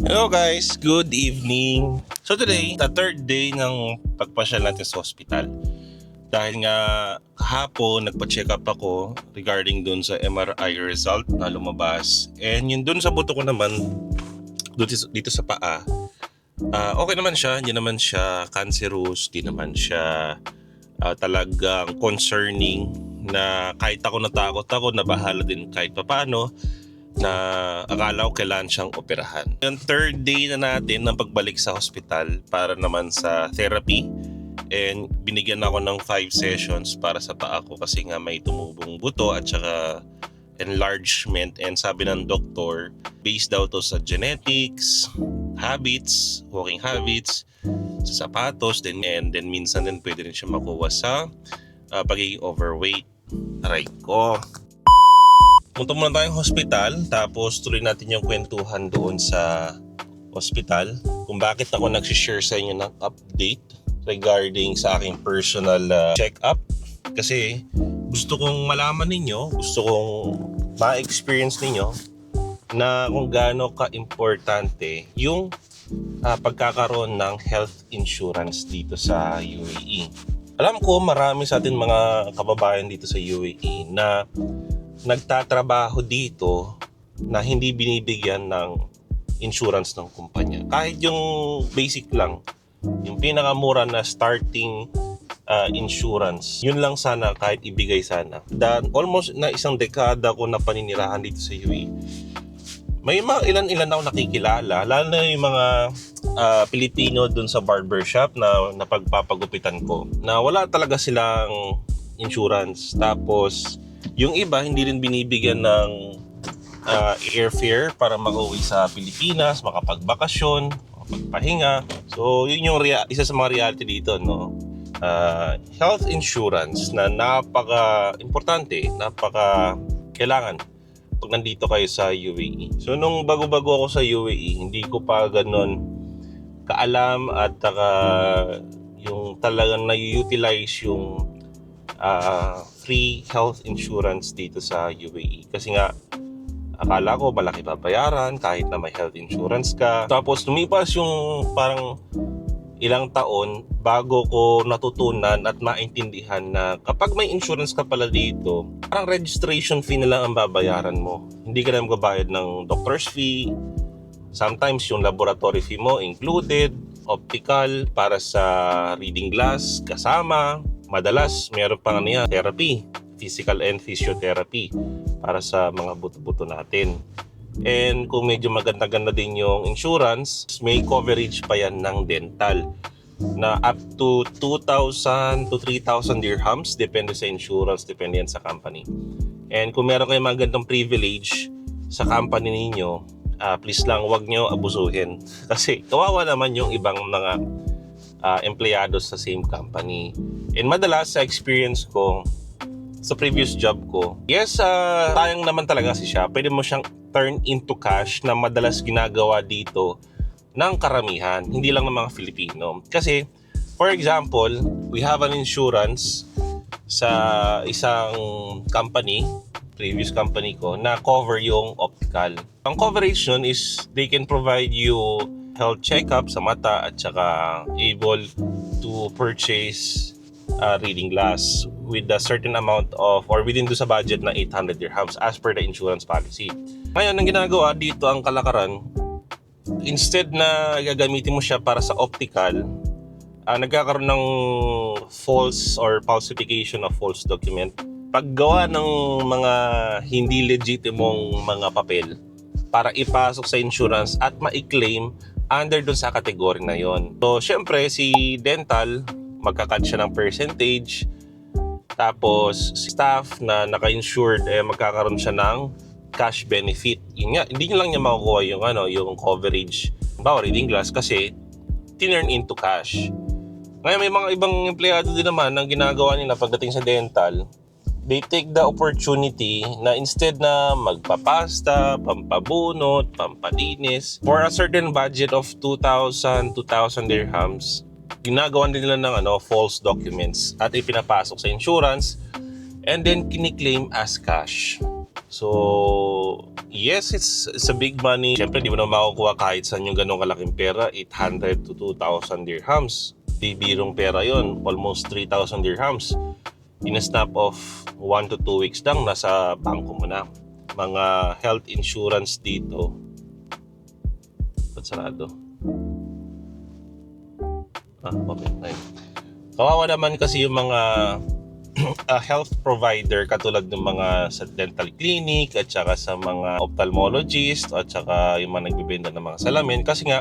Hello guys, good evening. So today, the third day ng pagpasyal natin sa hospital. Dahil nga kahapon nagpa-check up ako regarding dun sa MRI result na lumabas. And yun dun sa buto ko naman, dito sa paa, okay naman siya, hindi naman siya cancerous, hindi naman siya talagang concerning na kahit ako natakot ako, nabahala din kahit papaano na akala ko kailangan siyang operahan. Yung third day na natin ng pagbalik sa hospital para naman sa therapy, and binigyan ako ng 5 sessions para sa paa ko kasi nga may tumubong buto at saka enlargement, and sabi ng doktor based daw to sa genetics, habits, walking habits, sa sapatos, and then minsan din pwede rin siya makuha sa pagiging overweight. Aray ko. Punta muna tayong hospital, tapos tuloy natin yung kwentuhan doon sa hospital kung bakit ako nagsishare sa inyo ng update regarding sa aking personal check-up. Kasi gusto kong malaman ninyo, gusto kong ma-experience ninyo na kung gaano ka-importante yung pagkakaroon ng health insurance dito sa UAE. Alam ko marami sa atin mga kababayan dito sa UAE na nagtatrabaho dito na hindi binibigyan ng insurance ng kumpanya. Kahit yung basic lang, yung pinakamura na starting insurance, yun lang sana kahit ibigay sana. Dan almost na isang dekada ko na paninirahan dito sa UAE. May mga ilan-ilan ako nakikilala, lalo na yung mga Pilipino dun sa barbershop na napagpapagupitan ko, na wala talaga silang insurance. Tapos yung iba hindi rin binibigyan ng airfare para makauwi sa Pilipinas, makapagbakasyon, makapagpahinga. So yun yung isa sa mga reality dito, no? Health insurance na napaka-importante, napaka-kailangan pag nandito kayo sa UAE. So nung bago-bago ako sa UAE, hindi ko pa ganun kaalam at yung talagang na-utilize yung free health insurance dito sa UAE. Kasi nga, akala ko malaki babayaran kahit na may health insurance ka. Tapos lumipas yung parang ilang taon bago ko natutunan at maintindihan na kapag may insurance ka pala dito, parang registration fee na lang ang babayaran mo. Hindi ka na magbabayad ng doctor's fee. Sometimes yung laboratory fee mo included, optical para sa reading glass kasama. Madalas meron pa nga therapy, physical and physiotherapy para sa mga buto-buto natin. And kung medyo maganda-ganda din yung insurance, may coverage pa yan ng dental na up to 2,000 to 3,000 dirhams, depende sa insurance, depende yan sa company. And kung meron kayong magandang privilege sa company ninyo, please lang wag nyo abusuhin kasi kawawa naman yung ibang mga empleyado sa same company. And madalas sa experience ko sa previous job ko, yes, tayang naman talaga si siya. Pwede mo siyang turn into cash na madalas ginagawa dito ng karamihan, hindi lang ng mga Filipino. Kasi, for example, we have an insurance sa isang company, previous company ko, na cover yung optical. Ang coverage nun is they can provide you health checkup sa mata at saka able to purchase reading glass with a certain amount of or within do sa budget na 800 dirhams as per the insurance policy. Ngayon, ang ginagawa dito ang kalakaran, instead na gagamitin mo siya para sa optical, nagkakaroon ng false or falsification of false document. Paggawa ng mga hindi legitimong mga papel para ipasok sa insurance at ma-claim under dun sa kategory na yon. So, syempre, si dental, magka-cut siya ng percentage. Tapos, staff na naka-insured, magkakaroon siya ng cash benefit. Yun nga, hindi lang niya makukuha yung coverage. Bawa, reading glass kasi tinurn into cash. Ngayon, may mga ibang empleyado din naman ang ginagawa nila pagdating sa dental. They take the opportunity na instead na magpapasta, pampabunot, pampalinis, for a certain budget of 2,000 dirhams, ginagawan din nila ng false documents at ipinapasok sa insurance and then kiniklaim as cash. So, yes, it's a big money. Siyempre, di mo na makukuha kahit saan yung ganong kalaking pera. 800 to 2,000 dirhams. Di birong pera yon, almost 3,000 dirhams. In a snap of 1 to 2 weeks lang, nasa bangko mo na. Mga health insurance dito. Ba't sarado? Okay. Ayun. Kawawa naman kasi yung mga health provider katulad ng mga sa dental clinic at saka sa mga ophthalmologist at saka yung mga nagbibenta ng mga salamin kasi nga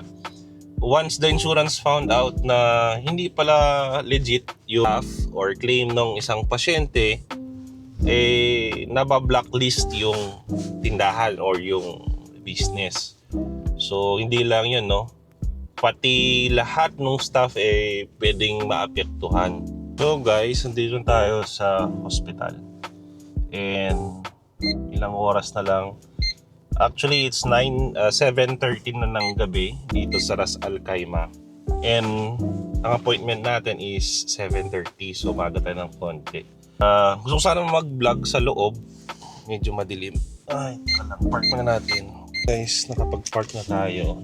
once the insurance found out na hindi pala legit yung or claim ng isang pasyente, naba-blacklist yung tindahan or yung business. So hindi lang yun, no? Pati lahat ng staff pwedeng maapektuhan. So guys, nandito tayo sa hospital. And ilang oras na lang. Actually, it's 7:13 na ng gabi dito sa Ras Al Khaimah. And ang appointment natin is 7:30. So umaga tayo ng konti. Gusto ko sana mag-vlog sa loob. Medyo madilim. Ay, teka lang. Park na natin. Guys, nakapag-park na tayo.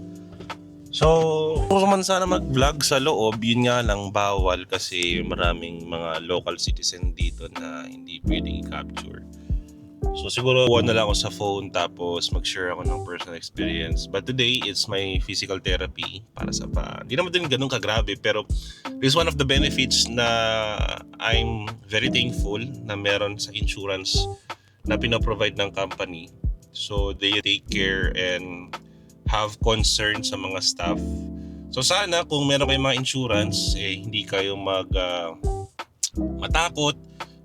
So, gusto man sana mag-vlog sa loob, yun nga lang bawal kasi maraming mga local citizen dito na hindi pwedeng i-capture. So siguro buwan na lang ako sa phone tapos mag-share ako ng personal experience. But today, it's my physical therapy para sa hindi naman din ganun kagrabe pero this is one of the benefits na I'm very thankful na meron sa insurance na pinaprovide ng company. So they take care and have concern sa mga staff. So sana kung meron kayong mga insurance, hindi kayo matakot.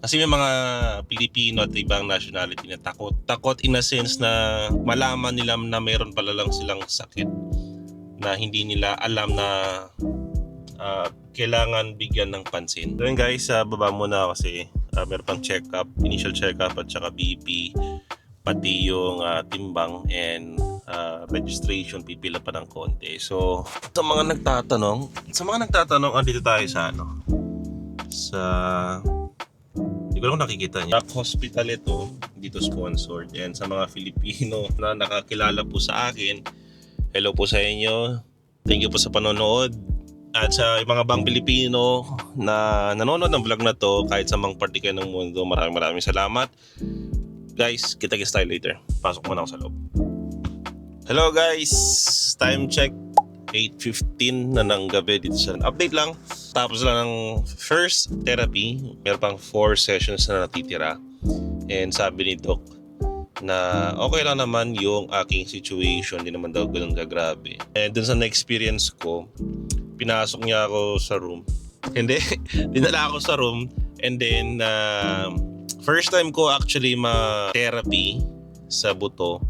Kasi may mga Pilipino at ibang nationality na takot. Takot in a sense na malaman nila na meron pala lang silang sakit na hindi nila alam na kailangan bigyan ng pansin. So yun guys, baba muna kasi meron pang check-up, initial check-up at saka BP, pati yung timbang and registration, pipila pa ng konti. So, sa mga nagtatanong, andito tayo sa hindi ko lang nakikita niya. Rock Hospital ito, dito sponsored. And sa mga Filipino na nakakilala po sa akin, hello po sa inyo. Thank you po sa panonood. At sa mga bang Pilipino na nanonood ng vlog na to, kahit sa mga parte kayo ng mundo, maraming salamat. Guys, kita-kits tayo later. Pasok muna ako sa loob. Hello guys! Time check. 8:15 na ng gabi dito sa update lang. Tapos lang ng first therapy. Meron pang 4 sessions na natitira. And sabi ni Doc na okay lang naman yung aking situation. Hindi naman daw ganun kagrabe. And dun sa na-experience ko, pinasok niya ako sa room. Hindi, dinala ako sa room. And then, first time ko actually ma-therapy sa buto.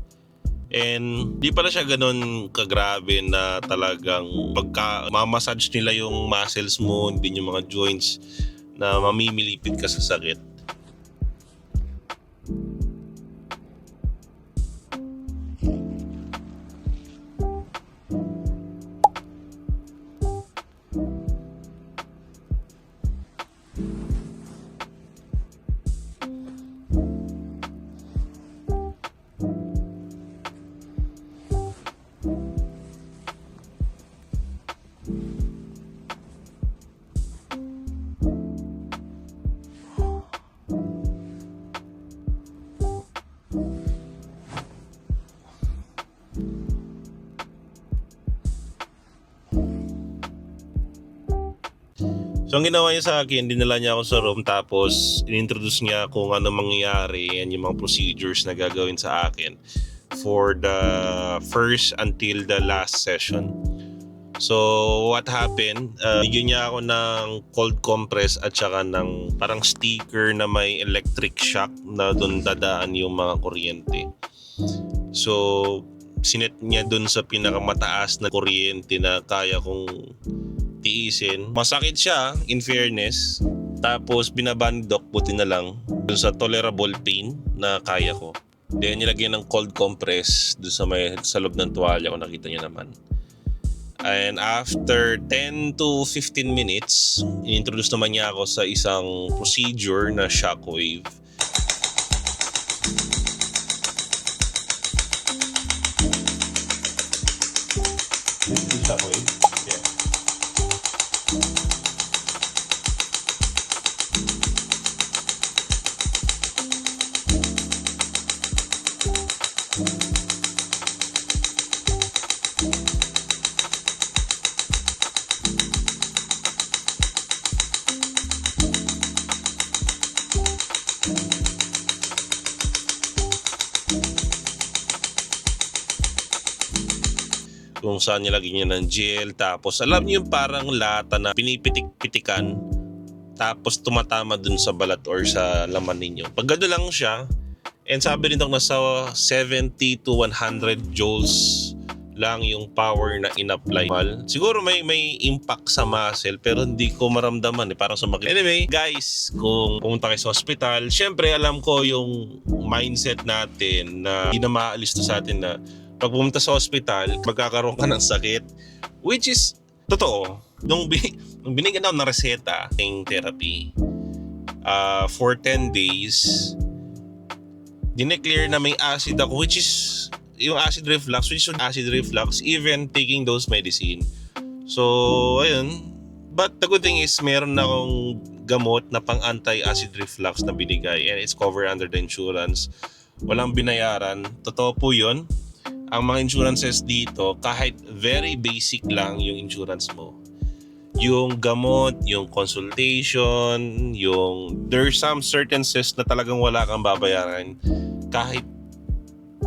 And di pala siya ganun kagrabe na talagang pagka mamassage nila yung muscles mo, hindi yung mga joints na mamimilipit ka sa sakit. So ang ginawa niya sa akin, dinala niya ako sa room tapos inintroduce niya kung ano mangyayari and yung mga procedures na gagawin sa akin for the first until the last session. So what happened, bigyan niya ako ng cold compress at saka ng parang sticker na may electric shock na doon dadaan yung mga kuryente. So sinet niya doon sa pinakamataas na kuryente na kaya kong tiisin. Masakit siya, in fairness. Tapos binaba ni Doc, buti na lang, dun sa tolerable pain na kaya ko. Then nilagyan ng cold compress dun sa loob ng tuwalya kung nakita niyo naman. And after 10 to 15 minutes, inintroduce naman niya ako sa isang procedure na shockwave. Kita ko eh. Yeah. Kung saan nilagay niya ng gel, tapos alam niyo yung parang lata na pinipitik-pitikan tapos tumatama dun sa balat or sa laman ninyo. Pag gano'n lang siya, and sabi rin nasa 70 to 100 joules lang yung power na in-apply. Siguro may impact sa muscle pero hindi ko maramdaman parang sumakit. Anyway, guys, kung pumunta kayo sa hospital, syempre alam ko yung mindset natin na hindi na maalis to sa atin na pag pumunta sa hospital, magkakaroon ka ng sakit, which is totoo. Nung binigyan ako ng reseta ng therapy for 10 days, dineclare na may acid ako, which is yung acid reflux, even taking those medicine. So, ayun. But the good thing is, meron na akong gamot na pang anti-acid reflux na binigay and it's covered under the insurance. Walang binayaran. Totoo po yun. Ang mga insurances dito, kahit very basic lang yung insurance mo, yung gamot, yung consultation, there's some certain tests na talagang wala kang babayaran kahit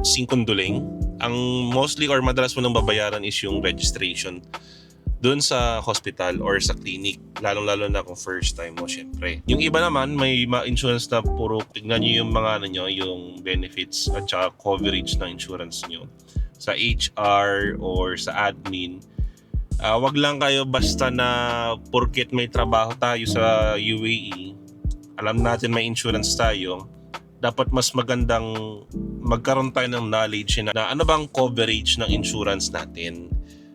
singkunduling. Ang mostly or madalas mo nang babayaran is yung registration doon sa hospital or sa clinic, lalong-lalo na kung first time mo, syempre. Yung iba naman, may insurance na puro tignan nyo yung mga yung benefits at saka coverage ng insurance nyo sa HR or sa admin. Wag lang kayo basta na porket may trabaho tayo sa UAE, alam natin may insurance tayo, dapat mas magandang magkaroon tayo ng knowledge na ano bang coverage ng insurance natin.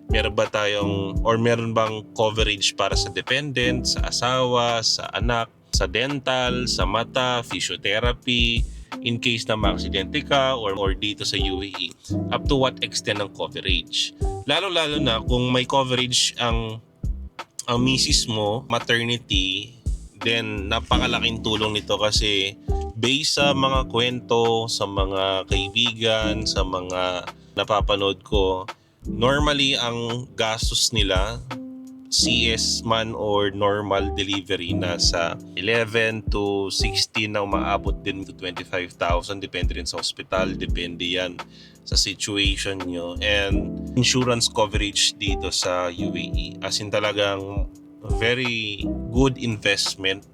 Meron bang coverage para sa dependent, sa asawa, sa anak, sa dental, sa mata, physiotherapy, in case na ma-aksidente ka or dito sa UAE, up to what extent ang coverage. Lalo-lalo na kung may coverage ang misis mo, maternity, then napakalaking tulong nito kasi based sa mga kwento, sa mga kaibigan, sa mga napapanood ko, normally ang gastos nila, CS man or normal delivery, nasa 11 to 16 na umaabot din to 25,000, depende rin sa hospital, depende yan sa situation nyo. And insurance coverage dito sa UAE, as in talagang very good investment,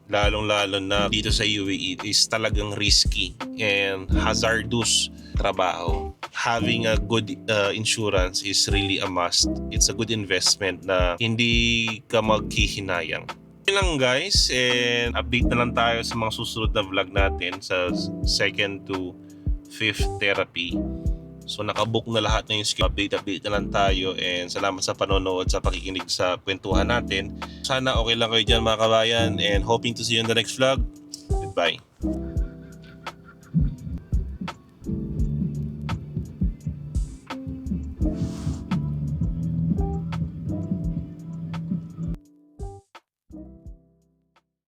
lalong-lalo na dito sa UAE is talagang risky and hazardous trabaho. Having a good insurance is really a must. It's a good investment na hindi ka maghihinayang. Yun lang guys, and update na lang tayo sa mga susunod na vlog natin sa 2nd to 5th therapy. So nakabook na lahat na yung skill. Update na lang tayo, and salamat sa panonood, sa pakikinig sa kwentuhan natin. Sana okay lang kayo dyan mga kabayan, and hoping to see you in the next vlog. Goodbye.